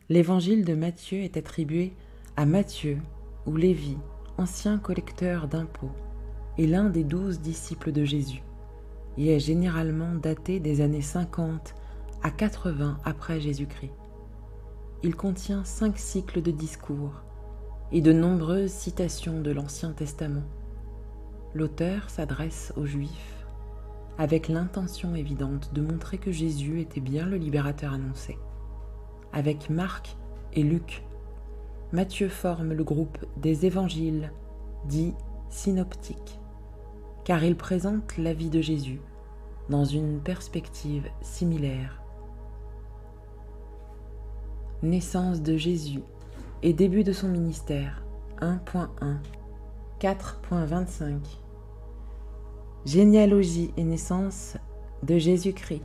L'évangile de Matthieu est attribué à Matthieu ou Lévi, ancien collecteur d'impôts, et l'un des 12 disciples de Jésus, et est généralement daté des années 50 à 80 après Jésus-Christ. Il contient 5 cycles de discours et de nombreuses citations de l'Ancien Testament. L'auteur s'adresse aux Juifs avec l'intention évidente de montrer que Jésus était bien le libérateur annoncé. Avec Marc et Luc, Matthieu forme le groupe des évangiles dits synoptiques, car il présente la vie de Jésus dans une perspective similaire. Naissance de Jésus et début de son ministère 1.1 4.25 Généalogie et naissance de Jésus-Christ.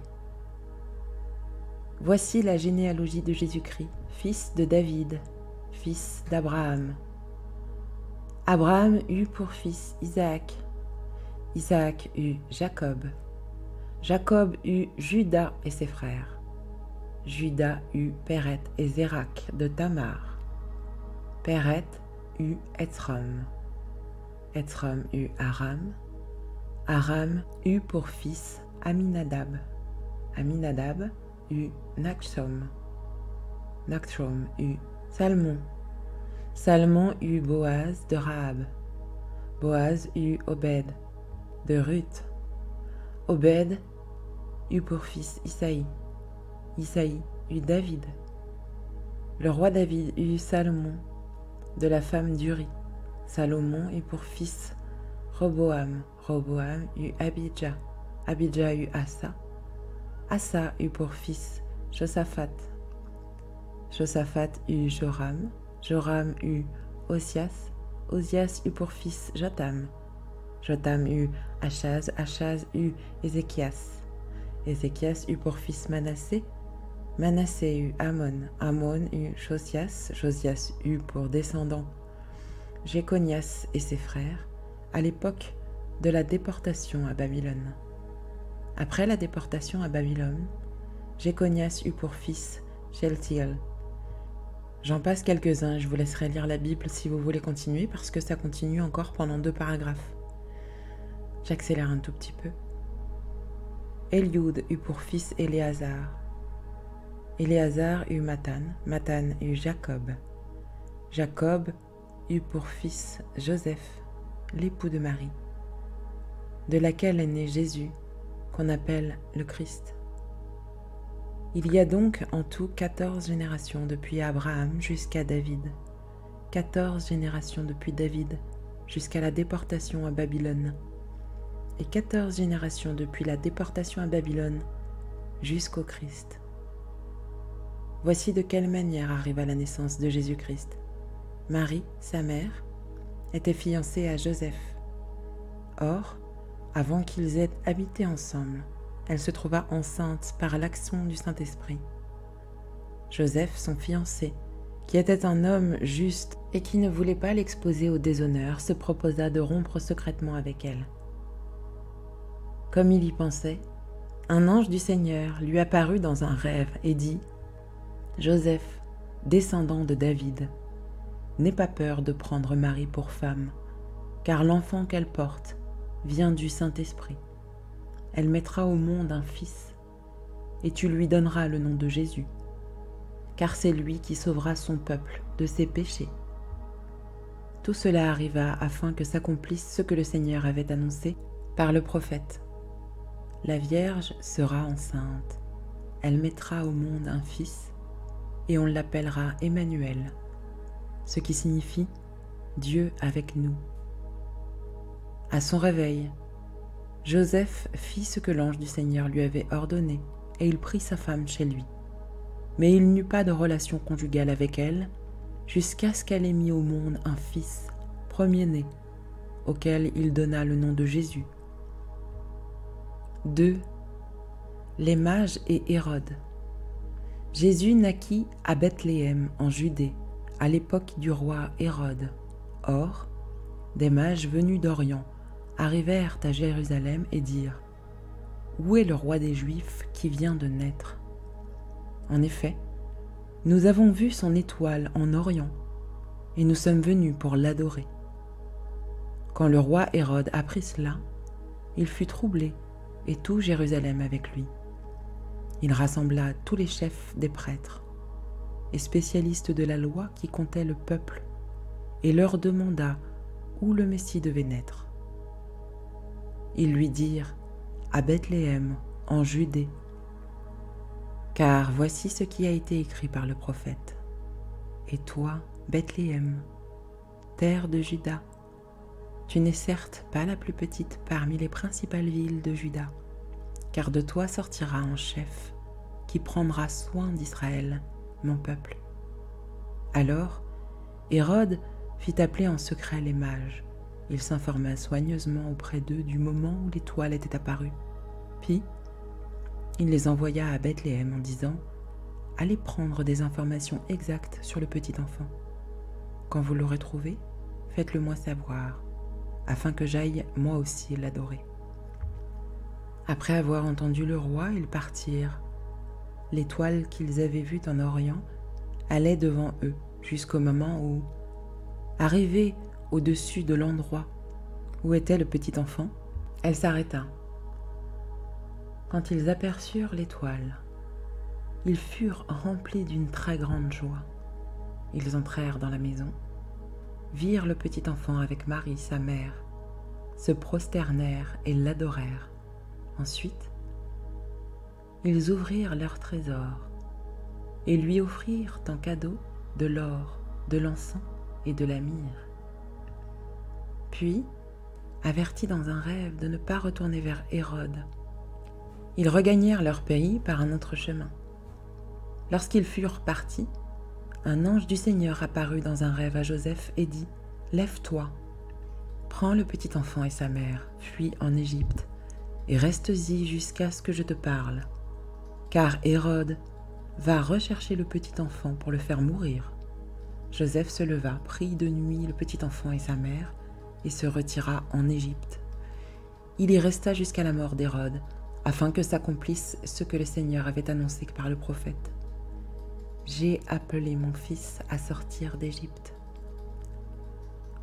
Voici la généalogie de Jésus-Christ, fils de David, fils d'Abraham. Abraham eut pour fils Isaac. Isaac eut Jacob. Jacob eut Juda et ses frères. Juda eut Péret et Zérak de Tamar. Péret eut Étzrom. Étzrom eut Aram. Aram eut pour fils Aminadab. Aminadab eut Nachshon. Nachshon eut Salmon. Salmon eut Boaz de Rahab. Boaz eut Obed de Ruth. Obed eut pour fils Isaïe. Isaïe eut David. Le roi David eut Salomon de la femme d'Uri. Salomon eut pour fils Roboam. Roboam eut Abijah. Abijah eut Asa. Asa eut pour fils Josaphat. Josaphat eut Joram. Joram eut Osias. Osias eut pour fils Jotam. Jotam eut Achaz. Achaz eut Ézéchias. Ézéchias eut pour fils Manassé. Manassé eut Amon. Amon eut Josias. Josias eut pour descendant Jéconias et ses frères à l'époque de la déportation à Babylone. Après la déportation à Babylone, Jéconias eut pour fils Shealtiel. J'en passe quelques-uns, je vous laisserai lire la Bible si vous voulez continuer parce que ça continue encore pendant 2 paragraphes. J'accélère un tout petit peu. Eliud eut pour fils Éléazar. Éléazar eut Mathan. Mathan eut Jacob. Jacob eut pour fils Joseph, l'époux de Marie, de laquelle est né Jésus, qu'on appelle le Christ. Il y a donc en tout 14 générations depuis Abraham jusqu'à David, 14 générations depuis David jusqu'à la déportation à Babylone, et 14 générations depuis la déportation à Babylone jusqu'au Christ. Voici de quelle manière arriva la naissance de Jésus-Christ. Marie, sa mère, était fiancée à Joseph. Or, avant qu'ils aient habité ensemble, elle se trouva enceinte par l'action du Saint-Esprit. Joseph, son fiancé, qui était un homme juste et qui ne voulait pas l'exposer au déshonneur, se proposa de rompre secrètement avec elle. Comme il y pensait, un ange du Seigneur lui apparut dans un rêve et dit « Joseph, descendant de David, n'aie pas peur de prendre Marie pour femme, car l'enfant qu'elle porte vient du Saint-Esprit. Elle mettra au monde un fils, et tu lui donneras le nom de Jésus, car c'est lui qui sauvera son peuple de ses péchés. » Tout cela arriva afin que s'accomplisse ce que le Seigneur avait annoncé par le prophète. La Vierge sera enceinte, elle mettra au monde un fils, et on l'appellera Emmanuel, ce qui signifie Dieu avec nous. À son réveil, Joseph fit ce que l'ange du Seigneur lui avait ordonné, et il prit sa femme chez lui. Mais il n'eut pas de relation conjugale avec elle, jusqu'à ce qu'elle ait mis au monde un fils, premier-né, auquel il donna le nom de Jésus. 2. Les mages et Hérode. Jésus naquit à Bethléem, en Judée, à l'époque du roi Hérode. Or, des mages venus d'Orient arrivèrent à Jérusalem et dirent « Où est le roi des Juifs qui vient de naître ?» En effet, Nous avons vu son étoile en Orient, et nous sommes venus pour l'adorer. » Quand le roi Hérode apprit cela, il fut troublé, et tout Jérusalem avec lui. Il rassembla tous les chefs des prêtres et spécialistes de la loi qui comptaient le peuple, et leur demanda où le Messie devait naître. Ils lui dirent « À Bethléem, en Judée, car voici ce qui a été écrit par le prophète. Et toi, Bethléem, terre de Juda, tu n'es certes pas la plus petite parmi les principales villes de Juda, car de toi sortira un chef qui prendra soin d'Israël, mon peuple. » Alors, Hérode fit appeler en secret les mages. Il s'informa soigneusement auprès d'eux du moment où l'étoile était apparue. Puis, il les envoya à Bethléem en disant « Allez prendre des informations exactes sur le petit enfant. Quand vous l'aurez trouvé, faites-le moi savoir, afin que j'aille moi aussi l'adorer. » Après avoir entendu le roi, ils partirent. L'étoile qu'ils avaient vue en Orient allait devant eux jusqu'au moment où, arrivée au-dessus de l'endroit où était le petit enfant, elle s'arrêta. Quand ils aperçurent l'étoile, ils furent remplis d'une très grande joie. Ils entrèrent dans la maison, virent le petit enfant avec Marie, sa mère, se prosternèrent et l'adorèrent. Ensuite, ils ouvrirent leur trésor et lui offrirent en cadeau de l'or, de l'encens et de la myrrhe. Puis, avertis dans un rêve de ne pas retourner vers Hérode, ils regagnèrent leur pays par un autre chemin. Lorsqu'ils furent partis, un ange du Seigneur apparut dans un rêve à Joseph et dit « Lève-toi, prends le petit enfant et sa mère, fuis en Égypte, et reste-y jusqu'à ce que je te parle, car Hérode va rechercher le petit enfant pour le faire mourir. » Joseph se leva, prit de nuit le petit enfant et sa mère, et se retira en Égypte. Il y resta jusqu'à la mort d'Hérode, afin que s'accomplisse ce que le Seigneur avait annoncé par le prophète. « J'ai appelé mon fils à sortir d'Égypte. »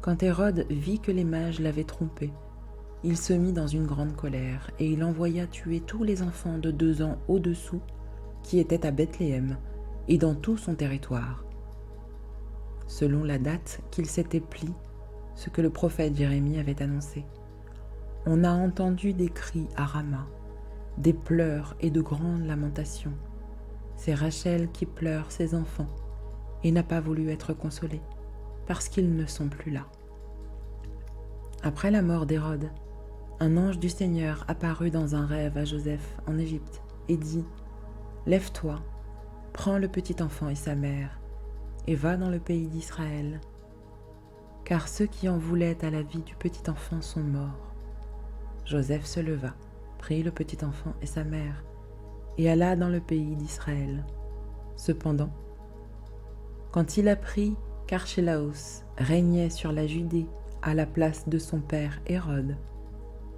Quand Hérode vit que les mages l'avaient trompé, il se mit dans une grande colère, et il envoya tuer tous les enfants de 2 ans au-dessous qui étaient à Bethléem et dans tout son territoire, selon la date qu'il s'était plie, ce que le prophète Jérémie avait annoncé. On a entendu des cris à Rama, des pleurs et de grandes lamentations. C'est Rachel qui pleure ses enfants et n'a pas voulu être consolée, parce qu'ils ne sont plus là. Après la mort d'Hérode, un ange du Seigneur apparut dans un rêve à Joseph en Égypte et dit « Lève-toi, prends le petit enfant et sa mère, et va dans le pays d'Israël, car ceux qui en voulaient à la vie du petit enfant sont morts. » Joseph se leva, prit le petit enfant et sa mère, et alla dans le pays d'Israël. Cependant, quand il apprit qu'Archélaos régnait sur la Judée à la place de son père Hérode,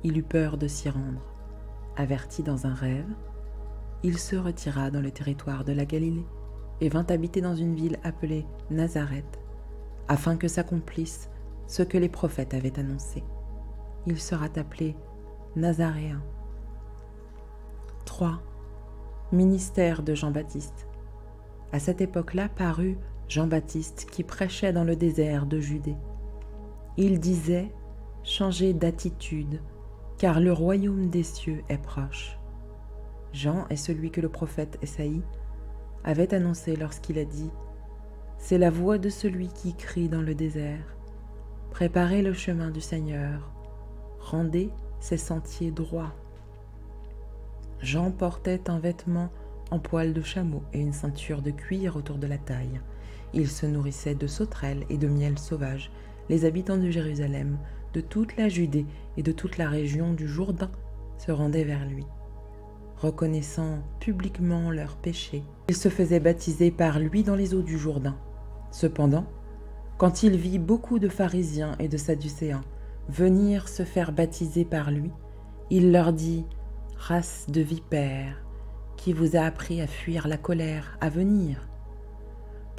il eut peur de s'y rendre. Averti dans un rêve, il se retira dans le territoire de la Galilée et vint habiter dans une ville appelée Nazareth, afin que s'accomplisse ce que les prophètes avaient annoncé. Il sera appelé Nazaréen. 3. Ministère de Jean-Baptiste. À cette époque-là parut Jean-Baptiste qui prêchait dans le désert de Judée. Il disait « Changez d'attitude, car le royaume des cieux est proche. » Jean est celui que le prophète Ésaïe avait annoncé lorsqu'il a dit « C'est la voix de celui qui crie dans le désert. Préparez le chemin du Seigneur, rendez ses sentiers droits. » Jean portait un vêtement en poil de chameau et une ceinture de cuir autour de la taille. Il se nourrissait de sauterelles et de miel sauvage. Les habitants de Jérusalem, de toute la Judée et de toute la région du Jourdain se rendaient vers lui. Reconnaissant publiquement leurs péchés, ils se faisaient baptiser par lui dans les eaux du Jourdain. Cependant, quand il vit beaucoup de pharisiens et de sadducéens venir se faire baptiser par lui, il leur dit « Race de vipères, qui vous a appris à fuir la colère à venir?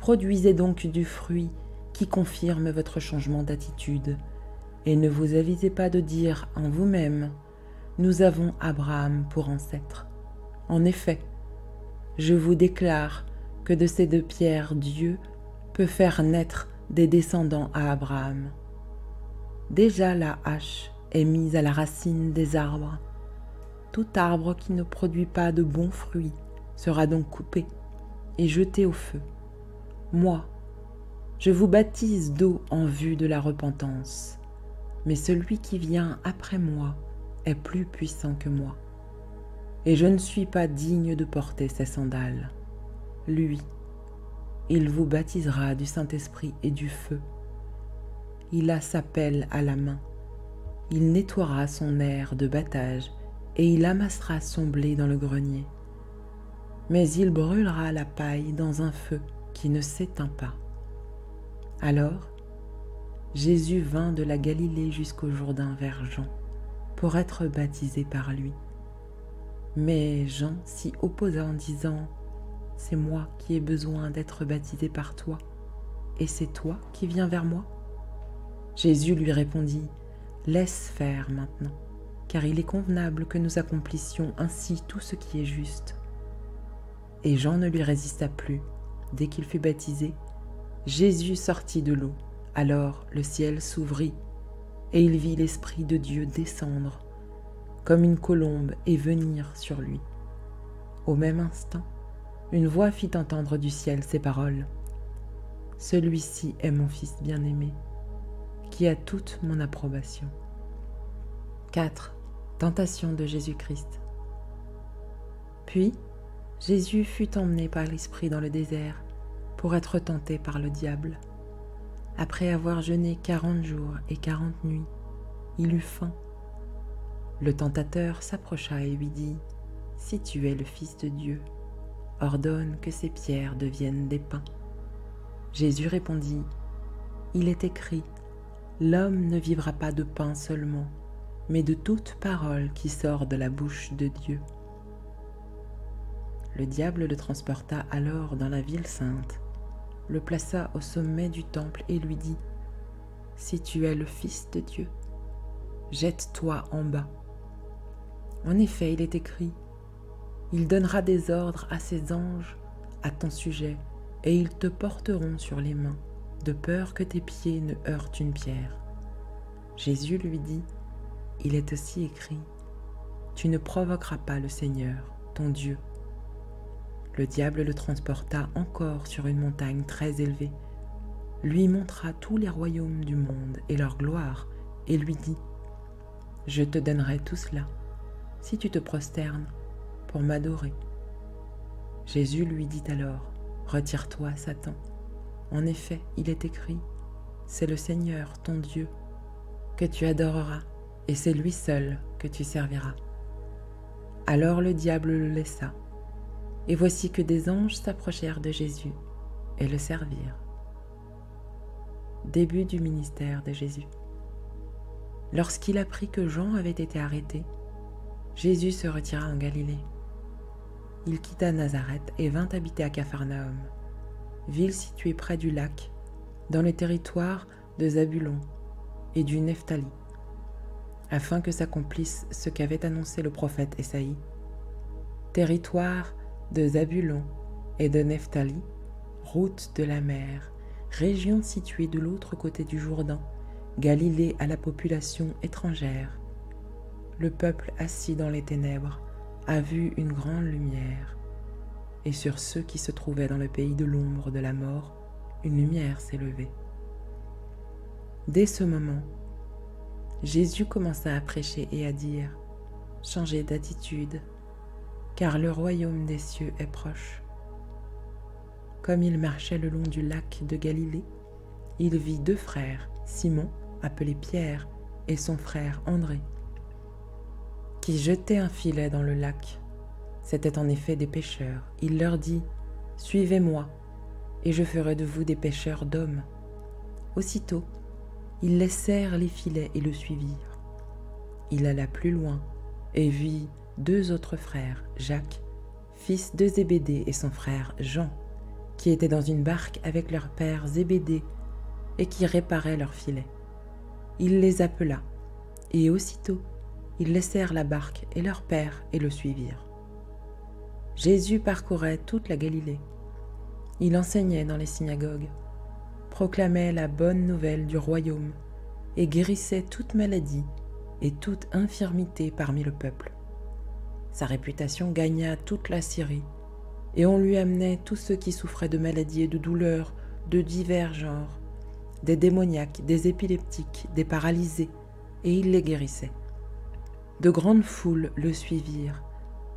Produisez donc du fruit qui confirme votre changement d'attitude, et ne vous avisez pas de dire en vous-même « Nous avons Abraham pour ancêtre ». En effet, je vous déclare que de ces deux pierres, Dieu peut faire naître des descendants à Abraham. Déjà la hache est mise à la racine des arbres. Tout arbre qui ne produit pas de bons fruits sera donc coupé et jeté au feu. Moi, je vous baptise d'eau en vue de la repentance, mais celui qui vient après moi est plus puissant que moi, et je ne suis pas digne de porter ses sandales. Lui, il vous baptisera du Saint-Esprit et du feu. Il a sa pelle à la main. Il nettoiera son aire de battage et il amassera son blé dans le grenier. Mais il brûlera la paille dans un feu qui ne s'éteint pas. Alors, Jésus vint de la Galilée jusqu'au Jourdain vers Jean pour être baptisé par lui. Mais Jean s'y opposa en disant « C'est moi qui ai besoin d'être baptisé par toi, et c'est toi qui viens vers moi ?» Jésus lui répondit « Laisse faire maintenant, car il est convenable que nous accomplissions ainsi tout ce qui est juste. » Et Jean ne lui résista plus. Dès qu'il fut baptisé, Jésus sortit de l'eau. Alors le ciel s'ouvrit, et il vit l'Esprit de Dieu descendre, comme une colombe, et venir sur lui. Au même instant, une voix fit entendre du ciel ces paroles. « Celui-ci est mon Fils bien-aimé, qui a toute mon approbation. » 4. Tentation de Jésus-Christ. Puis, Jésus fut emmené par l'Esprit dans le désert pour être tenté par le diable. Après avoir jeûné 40 jours et 40 nuits, il eut faim. Le tentateur s'approcha et lui dit « Si tu es le Fils de Dieu, ordonne que ces pierres deviennent des pains. » Jésus répondit « Il est écrit, l'homme ne vivra pas de pain seulement, mais de toute parole qui sort de la bouche de Dieu. » Le diable le transporta alors dans la ville sainte, le plaça au sommet du temple et lui dit « Si tu es le Fils de Dieu, jette-toi en bas. En effet, il est écrit, il donnera des ordres à ses anges à ton sujet, et ils te porteront sur les mains, de peur que tes pieds ne heurtent une pierre. » Jésus lui dit, il est aussi écrit, tu ne provoqueras pas le Seigneur, ton Dieu. Le diable le transporta encore sur une montagne très élevée, lui montra tous les royaumes du monde et leur gloire, et lui dit, je te donnerai tout cela, si tu te prosternes pour m'adorer. Jésus lui dit alors, retire-toi, Satan. En effet, il est écrit, c'est le Seigneur, ton Dieu, que tu adoreras, et c'est lui seul que tu serviras. Alors le diable le laissa, et voici que des anges s'approchèrent de Jésus et le servirent. Début du ministère de Jésus. Lorsqu'il apprit que Jean avait été arrêté, Jésus se retira en Galilée. Il quitta Nazareth et vint habiter à Capharnaüm, ville située près du lac, dans le territoire de Zabulon et du Nephthali, afin que s'accomplisse ce qu'avait annoncé le prophète Ésaïe. Territoire de Zabulon et de Nephthali, route de la mer, région située de l'autre côté du Jourdain, Galilée à la population étrangère. Le peuple assis dans les ténèbres a vu une grande lumière, et sur ceux qui se trouvaient dans le pays de l'ombre de la mort, une lumière s'est levée. Dès ce moment, Jésus commença à prêcher et à dire « Changez d'attitude, car le royaume des cieux est proche. » Comme il marchait le long du lac de Galilée, il vit deux frères, Simon, appelé Pierre, et son frère André, qui jetaient un filet dans le lac. C'étaient en effet des pêcheurs. Il leur dit « Suivez-moi, et je ferai de vous des pêcheurs d'hommes. » Aussitôt, ils laissèrent les filets et le suivirent. Il alla plus loin et vit deux autres frères, Jacques, fils de Zébédée, et son frère Jean, qui étaient dans une barque avec leur père Zébédée et qui réparaient leurs filets. Il les appela, et aussitôt ils laissèrent la barque et leur père et le suivirent. Jésus parcourait toute la Galilée. Il enseignait dans les synagogues, proclamait la bonne nouvelle du royaume et guérissait toute maladie et toute infirmité parmi le peuple. Sa réputation gagna toute la Syrie, et on lui amenait tous ceux qui souffraient de maladies et de douleurs de divers genres, des démoniaques, des épileptiques, des paralysés, et il les guérissait. De grandes foules le suivirent,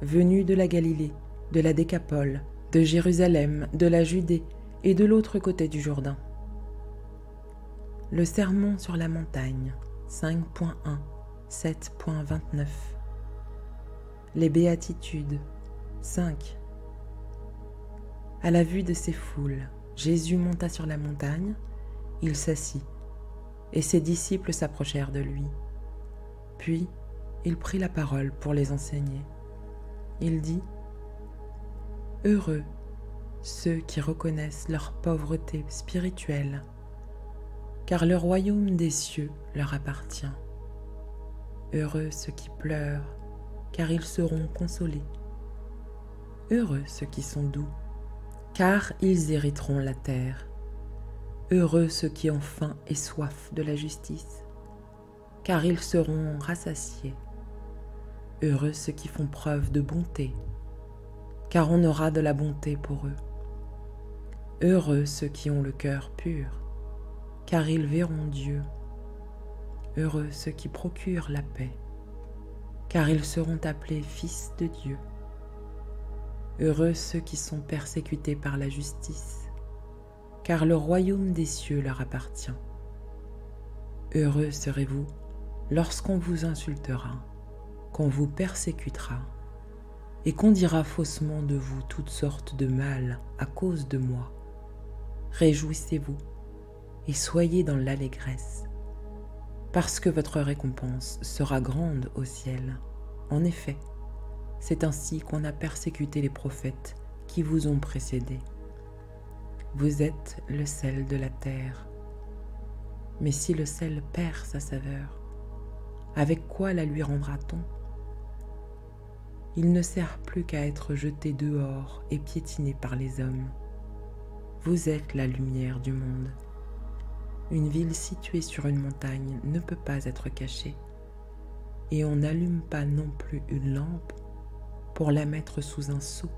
venus de la Galilée, de la Décapole, de Jérusalem, de la Judée et de l'autre côté du Jourdain. Le sermon sur la montagne, 5.1, 7.29. Les béatitudes, 5. À la vue de ces foules, Jésus monta sur la montagne, il s'assit, et ses disciples s'approchèrent de lui. Puis, il prit la parole pour les enseigner. Il dit : « Heureux ceux qui reconnaissent leur pauvreté spirituelle, car le royaume des cieux leur appartient. Heureux ceux qui pleurent, car ils seront consolés. Heureux ceux qui sont doux, car ils hériteront la terre. Heureux ceux qui ont faim et soif de la justice, car ils seront rassasiés. Heureux ceux qui font preuve de bonté, car on aura de la bonté pour eux. Heureux ceux qui ont le cœur pur, car ils verront Dieu. Heureux ceux qui procurent la paix, car ils seront appelés fils de Dieu. Heureux ceux qui sont persécutés par la justice, car le royaume des cieux leur appartient. Heureux serez-vous lorsqu'on vous insultera, qu'on vous persécutera, et qu'on dira faussement de vous toutes sortes de mal à cause de moi. Réjouissez-vous et soyez dans l'allégresse, parce que votre récompense sera grande au ciel. En effet, c'est ainsi qu'on a persécuté les prophètes qui vous ont précédés. Vous êtes le sel de la terre. Mais si le sel perd sa saveur, avec quoi la lui rendra-t-on ? Il ne sert plus qu'à être jeté dehors et piétiné par les hommes. Vous êtes la lumière du monde. Une ville située sur une montagne ne peut pas être cachée, et on n'allume pas non plus une lampe pour la mettre sous un seau,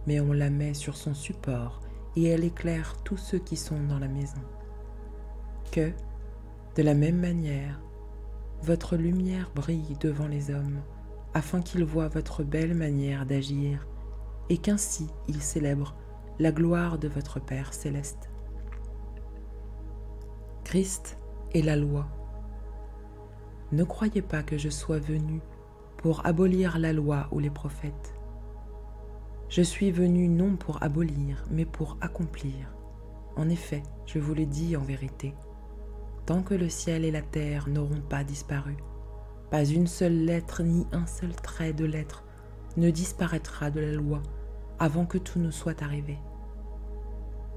mais on la met sur son support et elle éclaire tous ceux qui sont dans la maison. Que, de la même manière, votre lumière brille devant les hommes, afin qu'ils voient votre belle manière d'agir, et qu'ainsi ils célèbrent la gloire de votre Père céleste. Christ est la loi. Ne croyez pas que je sois venu pour abolir la loi ou les prophètes. Je suis venu non pour abolir, mais pour accomplir. En effet, je vous le dis en vérité, tant que le ciel et la terre n'auront pas disparu, pas une seule lettre ni un seul trait de lettre ne disparaîtra de la loi avant que tout ne soit arrivé.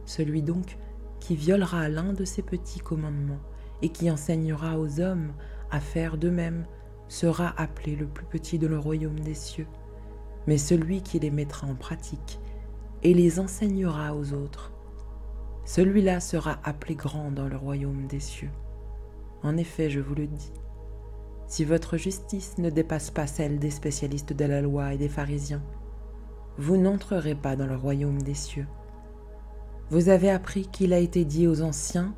Celui donc qui violera l'un de ces petits commandements et qui enseignera aux hommes à faire de même sera appelé le plus petit de le royaume des cieux. Mais celui qui les mettra en pratique et les enseignera aux autres, celui-là sera appelé grand dans le royaume des cieux. En effet, je vous le dis, si votre justice ne dépasse pas celle des spécialistes de la loi et des pharisiens, vous n'entrerez pas dans le royaume des cieux. Vous avez appris qu'il a été dit aux anciens,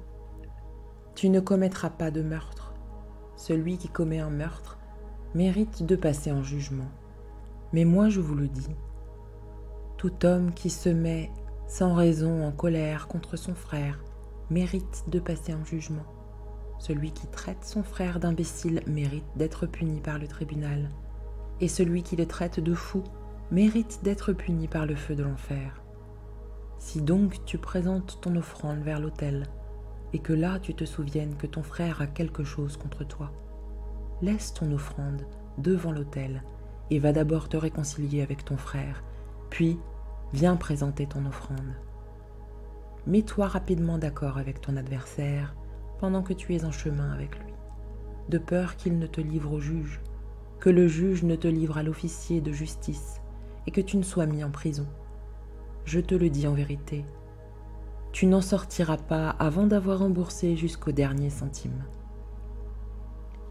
« Tu ne commettras pas de meurtre. Celui qui commet un meurtre mérite de passer en jugement. Mais moi je vous le dis, tout homme qui se met sans raison en colère contre son frère mérite de passer en jugement. Celui qui traite son frère d'imbécile mérite d'être puni par le tribunal, et celui qui le traite de fou mérite d'être puni par le feu de l'enfer. Si donc tu présentes ton offrande vers l'autel, et que là tu te souviennes que ton frère a quelque chose contre toi, laisse ton offrande devant l'autel, et va d'abord te réconcilier avec ton frère, puis viens présenter ton offrande. mets-toi rapidement d'accord avec ton adversaire pendant que tu es en chemin avec lui, de peur qu'il ne te livre au juge, que le juge ne te livre à l'officier de justice et que tu ne sois mis en prison. Je te le dis en vérité, tu n'en sortiras pas avant d'avoir remboursé jusqu'au dernier centime.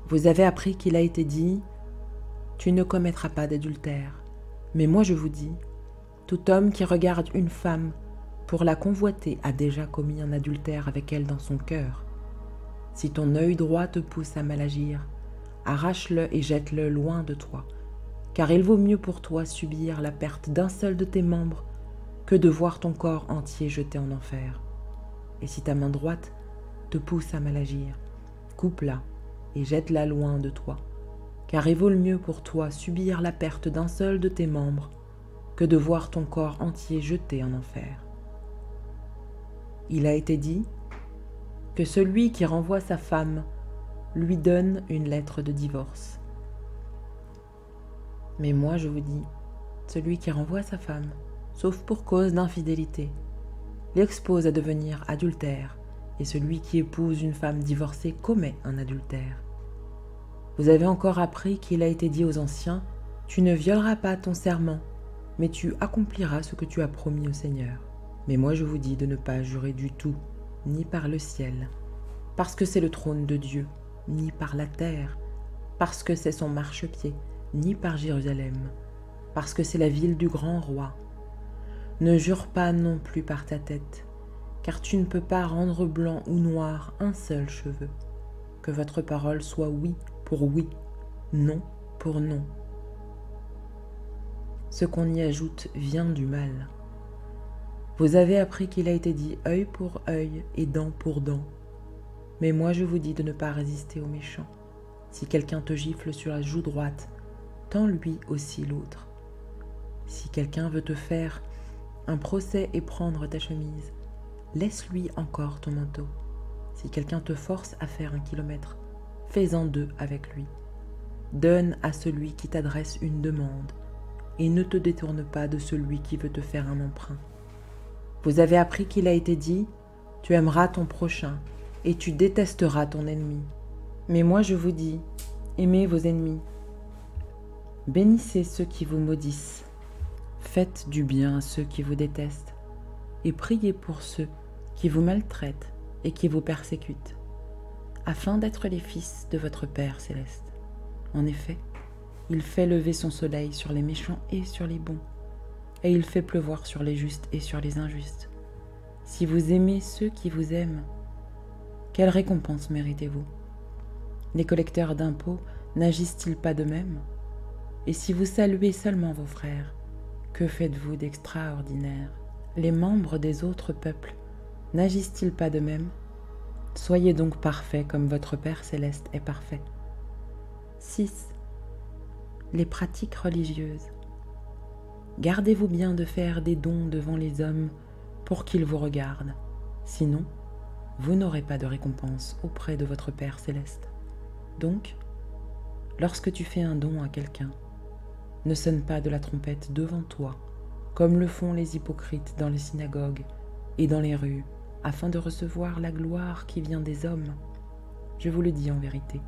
Vous avez appris qu'il a été dit « Tu ne commettras pas d'adultère ». Mais moi je vous dis, tout homme qui regarde une femme pour la convoiter a déjà commis un adultère avec elle dans son cœur. Si ton œil droit te pousse à mal agir, arrache-le et jette-le loin de toi, car il vaut mieux pour toi subir la perte d'un seul de tes membres que de voir ton corps entier jeté en enfer. Et si ta main droite te pousse à mal agir, coupe-la et jette-la loin de toi, car il vaut le mieux pour toi subir la perte d'un seul de tes membres que de voir ton corps entier jeté en enfer. Il a été dit que celui qui renvoie sa femme lui donne une lettre de divorce. Mais moi je vous dis, celui qui renvoie sa femme, sauf pour cause d'infidélité, l'expose à devenir adultère, et celui qui épouse une femme divorcée commet un adultère. Vous avez encore appris qu'il a été dit aux anciens, « Tu ne violeras pas ton serment, mais tu accompliras ce que tu as promis au Seigneur. » Mais moi je vous dis de ne pas jurer du tout, ni par le ciel, parce que c'est le trône de Dieu, ni par la terre, parce que c'est son marchepied, ni par Jérusalem, parce que c'est la ville du grand roi. Ne jure pas non plus par ta tête, car tu ne peux pas rendre blanc ou noir un seul cheveu. Que votre parole soit oui pour oui, non pour non. Ce qu'on y ajoute vient du mal. Vous avez appris qu'il a été dit œil pour œil et dent pour dent. Mais moi je vous dis de ne pas résister aux méchants. Si quelqu'un te gifle sur la joue droite, tends-lui aussi l'autre. Si quelqu'un veut te faire un procès et prendre ta chemise, laisse-lui encore ton manteau. Si quelqu'un te force à faire 1 kilomètre, fais-en 2 avec lui. Donne à celui qui t'adresse une demande, et ne te détourne pas de celui qui veut te faire un emprunt. Vous avez appris qu'il a été dit, tu aimeras ton prochain, et tu détesteras ton ennemi. Mais moi je vous dis, aimez vos ennemis. Bénissez ceux qui vous maudissent. Faites du bien à ceux qui vous détestent, et priez pour ceux qui vous maltraitent et qui vous persécutent, afin d'être les fils de votre Père céleste. En effet, il fait lever son soleil sur les méchants et sur les bons, et il fait pleuvoir sur les justes et sur les injustes. Si vous aimez ceux qui vous aiment, quelle récompense méritez-vous? Les collecteurs d'impôts n'agissent-ils pas de même? Et si vous saluez seulement vos frères, que faites-vous d'extraordinaire? Les membres des autres peuples n'agissent-ils pas de même? Soyez donc parfaits comme votre Père céleste est parfait. 6. Les pratiques religieuses. Gardez-vous bien de faire des dons devant les hommes pour qu'ils vous regardent. Sinon, vous n'aurez pas de récompense auprès de votre Père céleste. Donc, lorsque tu fais un don à quelqu'un, ne sonne pas de la trompette devant toi, comme le font les hypocrites dans les synagogues et dans les rues, afin de recevoir la gloire qui vient des hommes. Je vous le dis en vérité,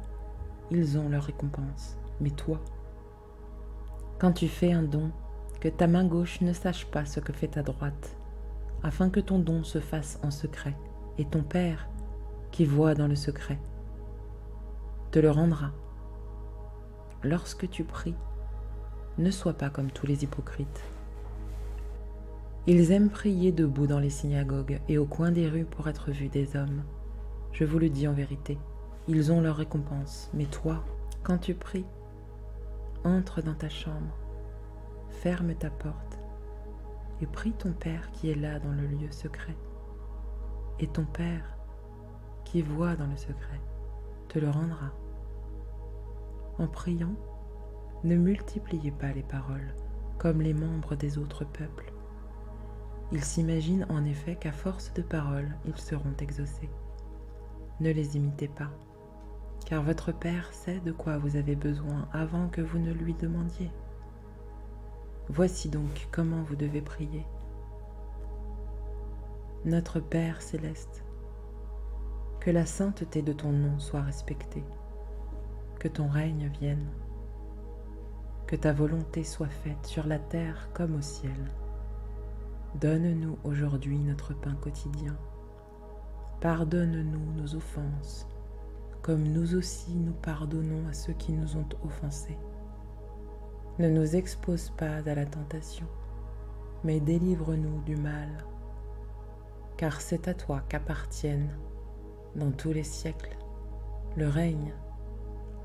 ils ont leur récompense. Mais toi, quand tu fais un don, que ta main gauche ne sache pas ce que fait ta droite, afin que ton don se fasse en secret, et ton Père, qui voit dans le secret, te le rendra. Lorsque tu pries, ne sois pas comme tous les hypocrites. Ils aiment prier debout dans les synagogues et au coin des rues pour être vus des hommes. Je vous le dis en vérité, ils ont leur récompense. Mais toi, quand tu pries, entre dans ta chambre, ferme ta porte et prie ton Père qui est là dans le lieu secret. Et ton Père, qui voit dans le secret, te le rendra. En priant, ne multipliez pas les paroles comme les membres des autres peuples. Ils s'imaginent en effet qu'à force de paroles, ils seront exaucés. Ne les imitez pas, car votre Père sait de quoi vous avez besoin avant que vous ne lui demandiez. Voici donc comment vous devez prier. Notre Père céleste, que la sainteté de ton nom soit respectée, que ton règne vienne, que ta volonté soit faite sur la terre comme au ciel. Donne-nous aujourd'hui notre pain quotidien. Pardonne-nous nos offenses, comme nous aussi nous pardonnons à ceux qui nous ont offensés. Ne nous expose pas à la tentation, mais délivre-nous du mal, car c'est à toi qu'appartiennent, dans tous les siècles, le règne,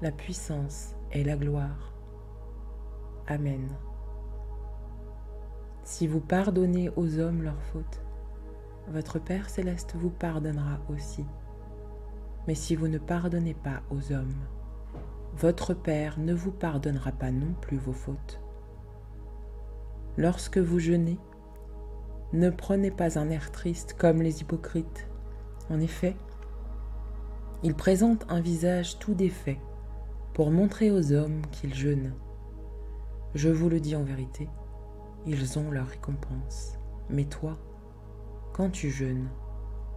la puissance et la gloire. Amen. Si vous pardonnez aux hommes leurs fautes, votre Père céleste vous pardonnera aussi. Mais si vous ne pardonnez pas aux hommes, votre Père ne vous pardonnera pas non plus vos fautes. Lorsque vous jeûnez, ne prenez pas un air triste comme les hypocrites. En effet, ils présentent un visage tout défait pour montrer aux hommes qu'ils jeûnent. Je vous le dis en vérité, ils ont leur récompense. Mais toi, quand tu jeûnes,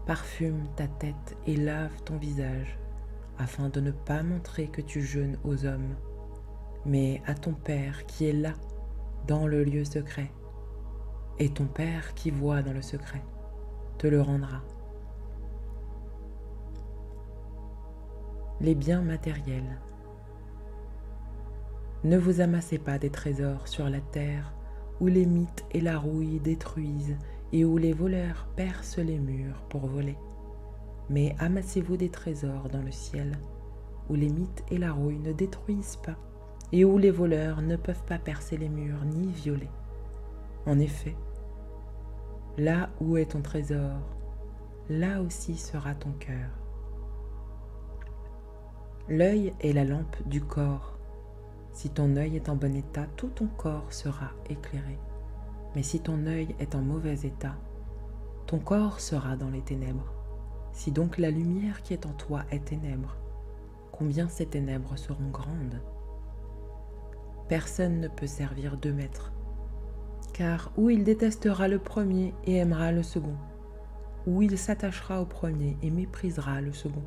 parfume ta tête et lave ton visage, afin de ne pas montrer que tu jeûnes aux hommes, mais à ton Père qui est là, dans le lieu secret. Et ton Père qui voit dans le secret te le rendra. Les biens matériels. Ne vous amassez pas des trésors sur la terre, où les mythes et la rouille détruisent et où les voleurs percent les murs pour voler. Mais amassez-vous des trésors dans le ciel, où les mythes et la rouille ne détruisent pas et où les voleurs ne peuvent pas percer les murs ni violer. En effet, là où est ton trésor, là aussi sera ton cœur. L'œil est la lampe du corps. Si ton œil est en bon état, tout ton corps sera éclairé. Mais si ton œil est en mauvais état, ton corps sera dans les ténèbres. Si donc la lumière qui est en toi est ténèbre, combien ces ténèbres seront grandes? Personne ne peut servir deux maîtres, car ou il détestera le premier et aimera le second, ou il s'attachera au premier et méprisera le second.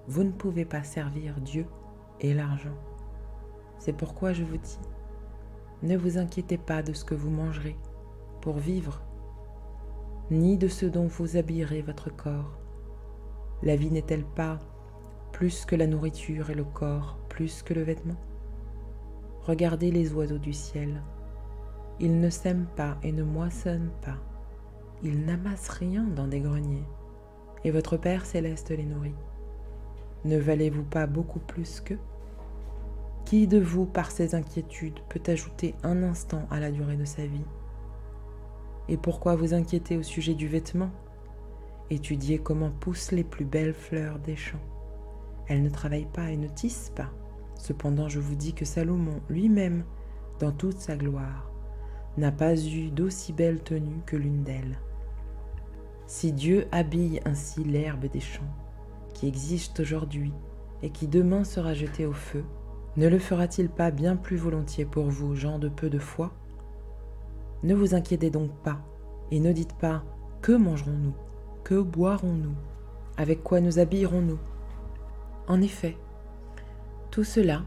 Vous ne pouvez pas servir Dieu et l'argent. C'est pourquoi je vous dis, ne vous inquiétez pas de ce que vous mangerez pour vivre, ni de ce dont vous habillerez votre corps. La vie n'est-elle pas plus que la nourriture et le corps plus que le vêtement? Regardez les oiseaux du ciel. Ils ne sèment pas et ne moissonnent pas. Ils n'amassent rien dans des greniers, et votre Père céleste les nourrit. Ne valez-vous pas beaucoup plus qu'eux? Qui de vous, par ses inquiétudes, peut ajouter un instant à la durée de sa vie? Et pourquoi vous inquiéter au sujet du vêtement? Étudiez comment poussent les plus belles fleurs des champs. Elles ne travaillent pas et ne tissent pas. Cependant, je vous dis que Salomon lui-même, dans toute sa gloire, n'a pas eu d'aussi belle tenue que l'une d'elles. Si Dieu habille ainsi l'herbe des champs, qui existe aujourd'hui et qui demain sera jetée au feu, ne le fera-t-il pas bien plus volontiers pour vous, gens de peu de foi? Ne vous inquiétez donc pas, et ne dites pas « Que mangerons-nous? Que boirons-nous? Avec quoi nous habillerons-nous » En effet, tout cela,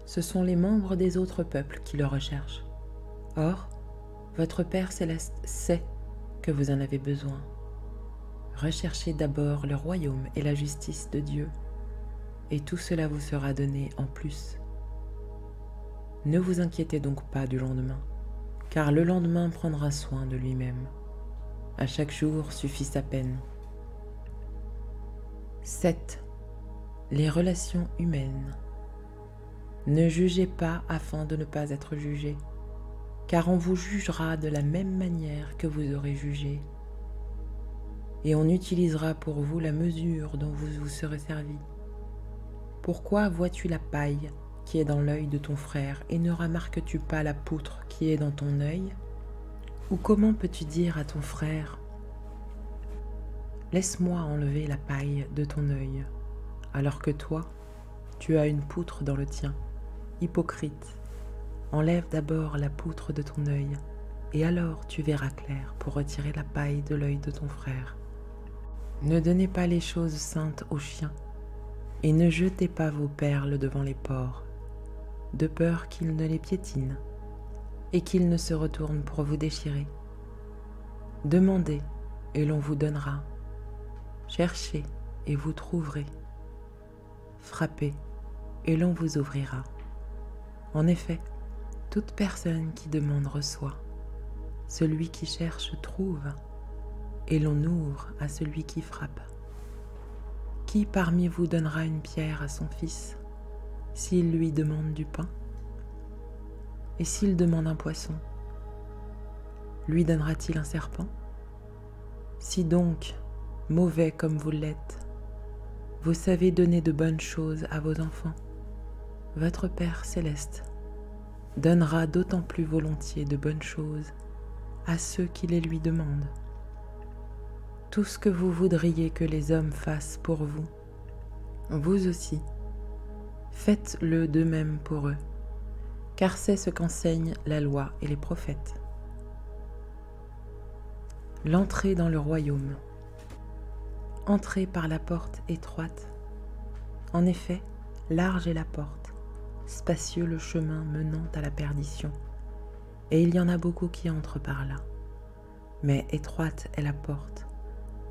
ce sont les membres des autres peuples qui le recherchent. Or, votre Père céleste sait que vous en avez besoin. Recherchez d'abord le royaume et la justice de Dieu, et tout cela vous sera donné en plus. Ne vous inquiétez donc pas du lendemain, car le lendemain prendra soin de lui-même. À chaque jour suffit sa peine. 7. Les relations humaines. Ne jugez pas afin de ne pas être jugé, car on vous jugera de la même manière que vous aurez jugé, et on utilisera pour vous la mesure dont vous vous serez servi. Pourquoi vois-tu la paille qui est dans l'œil de ton frère et ne remarques-tu pas la poutre qui est dans ton œil? Ou comment peux-tu dire à ton frère « Laisse-moi enlever la paille de ton œil », alors que toi, tu as une poutre dans le tien? Hypocrite, enlève d'abord la poutre de ton œil, et alors tu verras clair pour retirer la paille de l'œil de ton frère. Ne donnez pas les choses saintes aux chiens, et ne jetez pas vos perles devant les porcs, de peur qu'ils ne les piétinent, et qu'ils ne se retournent pour vous déchirer. Demandez, et l'on vous donnera. Cherchez, et vous trouverez. Frappez, et l'on vous ouvrira. En effet, toute personne qui demande reçoit. Celui qui cherche trouve, et l'on ouvre à celui qui frappe. Qui parmi vous donnera une pierre à son fils, s'il lui demande du pain? Et s'il demande un poisson, lui donnera-t-il un serpent? Si donc, mauvais comme vous l'êtes, vous savez donner de bonnes choses à vos enfants, votre Père céleste donnera d'autant plus volontiers de bonnes choses à ceux qui les lui demandent. Tout ce que vous voudriez que les hommes fassent pour vous, vous aussi, faites-le de même pour eux, car c'est ce qu'enseignent la loi et les prophètes. L'entrée dans le royaume. Entrez par la porte étroite. En effet, large est la porte, spacieux le chemin menant à la perdition, et il y en a beaucoup qui entrent par là. Mais étroite est la porte,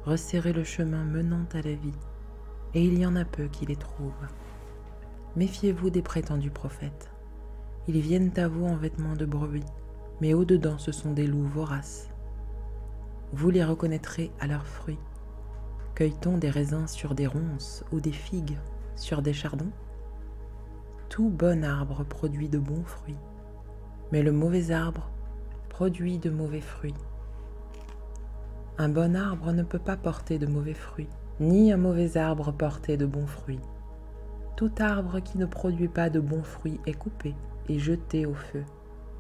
resserrez le chemin menant à la vie, et il y en a peu qui les trouvent. Méfiez-vous des prétendus prophètes. Ils viennent à vous en vêtements de brebis, mais au-dedans ce sont des loups voraces. Vous les reconnaîtrez à leurs fruits. Cueille-t-on des raisins sur des ronces ou des figues sur des chardons? Tout bon arbre produit de bons fruits, mais le mauvais arbre produit de mauvais fruits. Un bon arbre ne peut pas porter de mauvais fruits, ni un mauvais arbre porter de bons fruits. Tout arbre qui ne produit pas de bons fruits est coupé et jeté au feu.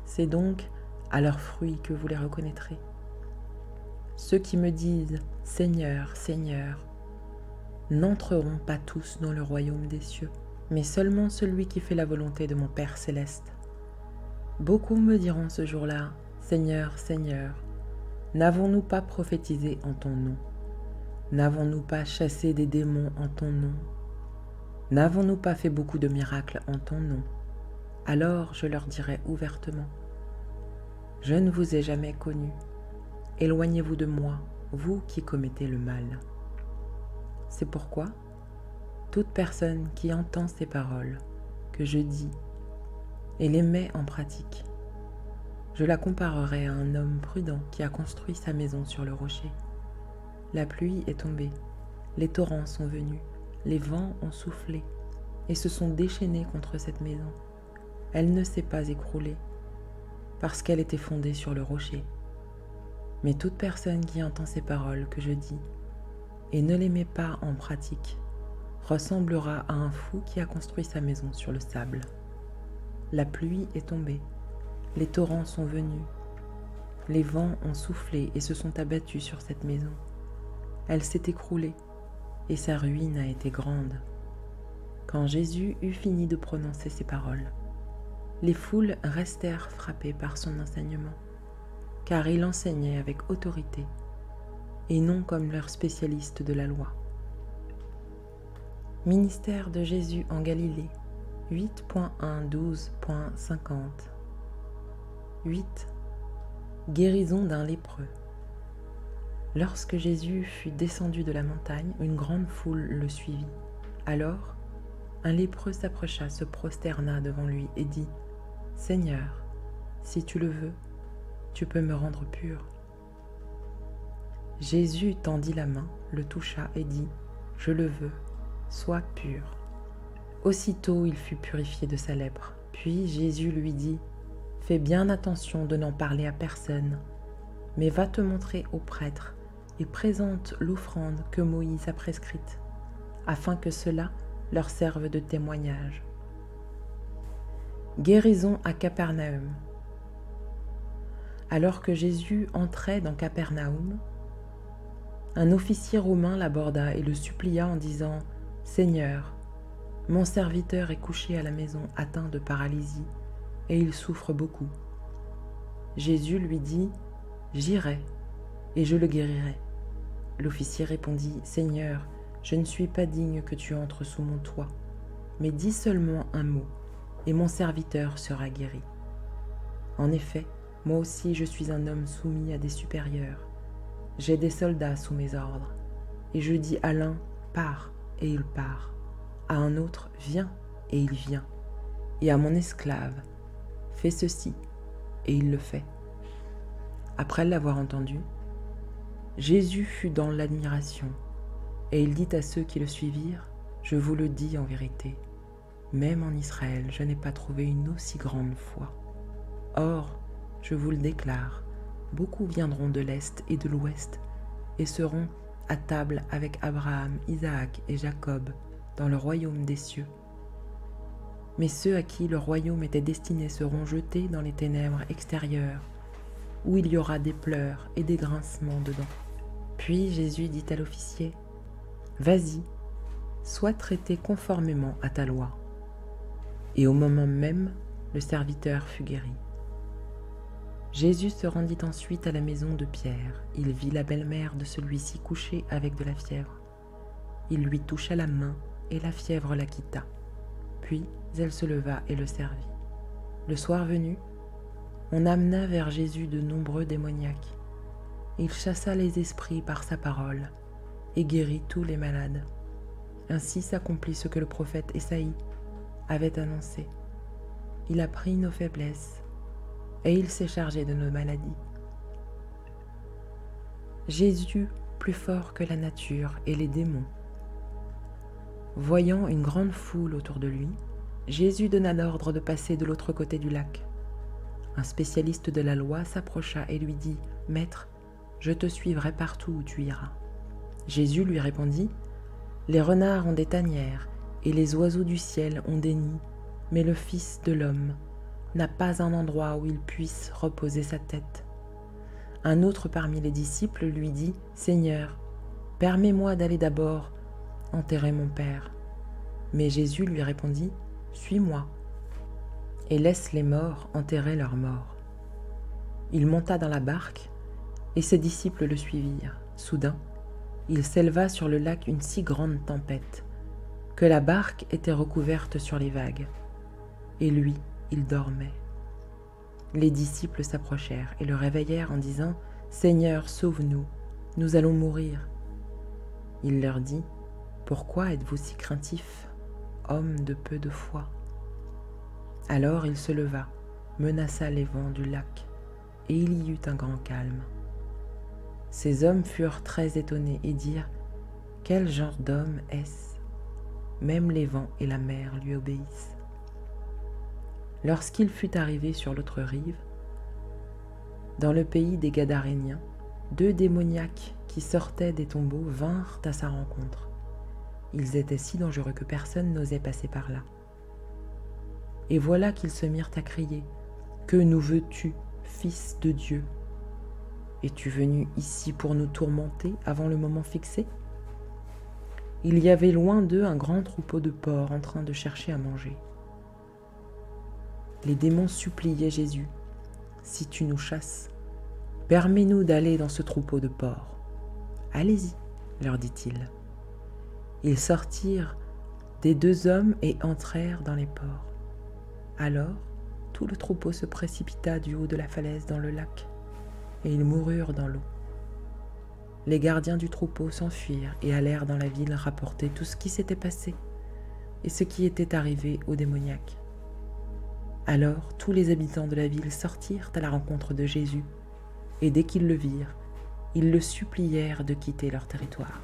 C'est donc à leurs fruits que vous les reconnaîtrez. Ceux qui me disent « Seigneur, Seigneur » n'entreront pas tous dans le royaume des cieux, mais seulement celui qui fait la volonté de mon Père céleste. Beaucoup me diront ce jour-là « Seigneur, Seigneur, n'avons-nous pas prophétisé en ton nom? N'avons-nous pas chassé des démons en ton nom? N'avons-nous pas fait beaucoup de miracles en ton nom? » Alors je leur dirai ouvertement « Je ne vous ai jamais connus. Éloignez-vous de moi, vous qui commettez le mal. » C'est pourquoi, toute personne qui entend ces paroles que je dis et les met en pratique, je la comparerai à un homme prudent qui a construit sa maison sur le rocher. La pluie est tombée, les torrents sont venus, les vents ont soufflé et se sont déchaînés contre cette maison. Elle ne s'est pas écroulée parce qu'elle était fondée sur le rocher. Mais toute personne qui entend ces paroles que je dis et ne les met pas en pratique ressemblera à un fou qui a construit sa maison sur le sable. La pluie est tombée, les torrents sont venus, les vents ont soufflé et se sont abattus sur cette maison. Elle s'est écroulée et sa ruine a été grande. Quand Jésus eut fini de prononcer ces paroles, les foules restèrent frappées par son enseignement, car il enseignait avec autorité et non comme leur spécialiste de la loi. Ministère de Jésus en Galilée 8.1.12.50 8. Guérison d'un lépreux. Lorsque Jésus fut descendu de la montagne, une grande foule le suivit. Alors, un lépreux s'approcha, se prosterna devant lui et dit « Seigneur, si tu le veux, tu peux me rendre pur. » Jésus tendit la main, le toucha et dit « Je le veux, sois pur. » Aussitôt il fut purifié de sa lèpre. Puis Jésus lui dit « Fais bien attention de n'en parler à personne, mais va te montrer au prêtre et présente l'offrande que Moïse a prescrite, afin que cela leur serve de témoignage. » Guérison à Capernaum. Alors que Jésus entrait dans Capernaum, un officier romain l'aborda et le supplia en disant « Seigneur, mon serviteur est couché à la maison atteint de paralysie, et il souffre beaucoup. » Jésus lui dit « J'irai, et je le guérirai. » L'officier répondit, « Seigneur, je ne suis pas digne que tu entres sous mon toit, mais dis seulement un mot, et mon serviteur sera guéri. En effet, moi aussi je suis un homme soumis à des supérieurs. J'ai des soldats sous mes ordres, et je dis à l'un, pars, et il part, à un autre, viens, et il vient, et à mon esclave, fais ceci, et il le fait. » Après l'avoir entendu, Jésus fut dans l'admiration, et il dit à ceux qui le suivirent, « Je vous le dis en vérité, même en Israël, je n'ai pas trouvé une aussi grande foi. Or, je vous le déclare, beaucoup viendront de l'Est et de l'Ouest, et seront à table avec Abraham, Isaac et Jacob dans le royaume des cieux. Mais ceux à qui le royaume était destiné seront jetés dans les ténèbres extérieures, où il y aura des pleurs et des grincements dedans. » Puis Jésus dit à l'officier, « Vas-y, sois traité conformément à ta loi. » Et au moment même, le serviteur fut guéri. Jésus se rendit ensuite à la maison de Pierre. Il vit la belle-mère de celui-ci couchée avec de la fièvre. Il lui toucha la main et la fièvre la quitta. Puis elle se leva et le servit. Le soir venu, on amena vers Jésus de nombreux démoniaques. Il chassa les esprits par sa parole et guérit tous les malades. Ainsi s'accomplit ce que le prophète Ésaïe avait annoncé. Il a pris nos faiblesses et il s'est chargé de nos maladies. Jésus, plus fort que la nature et les démons. Voyant une grande foule autour de lui, Jésus donna l'ordre de passer de l'autre côté du lac. Un spécialiste de la loi s'approcha et lui dit, « Maître, je te suivrai partout où tu iras. » Jésus lui répondit, « Les renards ont des tanières et les oiseaux du ciel ont des nids, mais le Fils de l'homme n'a pas un endroit où il puisse reposer sa tête. » Un autre parmi les disciples lui dit, « Seigneur, permets-moi d'aller d'abord enterrer mon Père. » Mais Jésus lui répondit, « Suis-moi, et laisse les morts enterrer leurs morts. » Il monta dans la barque, et ses disciples le suivirent. Soudain, il s'éleva sur le lac une si grande tempête, que la barque était recouverte sur les vagues, et lui, il dormait. Les disciples s'approchèrent et le réveillèrent en disant, « Seigneur, sauve-nous, nous allons mourir. » Il leur dit, « Pourquoi êtes-vous si craintifs, hommes de peu de foi ?» Alors il se leva, menaça les vents du lac, et il y eut un grand calme. Ces hommes furent très étonnés et dirent, « Quel genre d'homme est-ce ? Même les vents et la mer lui obéissent. » Lorsqu'il fut arrivé sur l'autre rive, dans le pays des Gadaréniens, 2 démoniaques qui sortaient des tombeaux vinrent à sa rencontre. Ils étaient si dangereux que personne n'osait passer par là. Et voilà qu'ils se mirent à crier, « Que nous veux-tu, Fils de Dieu ? Es-tu venu ici pour nous tourmenter avant le moment fixé ?» Il y avait loin d'eux un grand troupeau de porcs en train de chercher à manger. Les démons suppliaient Jésus, « Si tu nous chasses, permets-nous d'aller dans ce troupeau de porcs. »« Allez-y, » leur dit-il. Ils sortirent des 2 hommes et entrèrent dans les porcs. Alors, tout le troupeau se précipita du haut de la falaise dans le lac, et ils moururent dans l'eau. Les gardiens du troupeau s'enfuirent et allèrent dans la ville rapporter tout ce qui s'était passé et ce qui était arrivé aux démoniaques. Alors tous les habitants de la ville sortirent à la rencontre de Jésus, et dès qu'ils le virent, ils le supplièrent de quitter leur territoire.